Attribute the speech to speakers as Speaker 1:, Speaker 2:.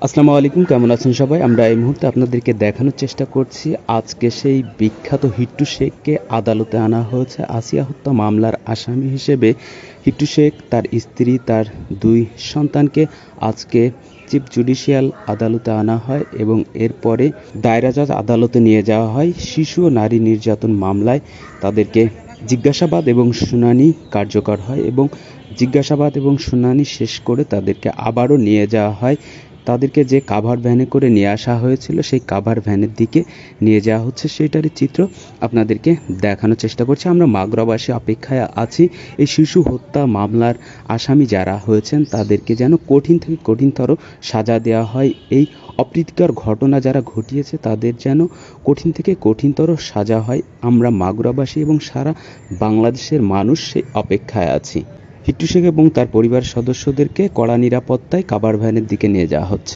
Speaker 1: আসসালামু আলাইকুম, কেমন আছেন সবাই? আমরা এই মুহূর্তে আপনাদেরকে দেখানোর চেষ্টা করছি আজকে সেই বিখ্যাত হিট্টু শেখকে আদালতে আনা হয়েছে আসিয়া হত্যা মামলার আসামি হিসেবে। হিট্টু শেখ, তার স্ত্রী, তার 2 সন্তানকে আজকে চিফ জুডিশিয়াল আদালতে আনা হয় এবং এরপরে দায়রা জজ আদালতে নিয়ে যাওয়া হয় শিশু ও নারী নির্যাতন মামলায়। তাদেরকে জিজ্ঞাসাবাদ এবং শুনানি কার্যকর হয় এবং জিজ্ঞাসাবাদ এবং শুনানি শেষ করে তাদেরকে আবারও নিয়ে যাওয়া হয়। তাদেরকে যে কাভার ভ্যানে করে নিয়ে আসা হয়েছিল সেই কাভার ভ্যানের দিকে নিয়ে যাওয়া হচ্ছে, সেটারই চিত্র আপনাদেরকে দেখানোর চেষ্টা করছি। আমরা মাগুরাবাসী অপেক্ষায় আছি এই শিশু হত্যা মামলার আসামি যারা হয়েছেন তাদেরকে যেন কঠিন থেকে কঠিনতর সাজা দেওয়া হয়। এই অপ্রীতিকর ঘটনা যারা ঘটিয়েছে তাদের যেন কঠিন থেকে কঠিনতর সাজা হয়। আমরা মাগুরাবাসী এবং সারা বাংলাদেশের মানুষ সেই অপেক্ষায় আছি। হিট্টু শেখ এবং তার পরিবার সদস্যদেরকে কড়া নিরাপত্তায় কাভার ভ্যানের দিকে নিয়ে যাওয়া হচ্ছে।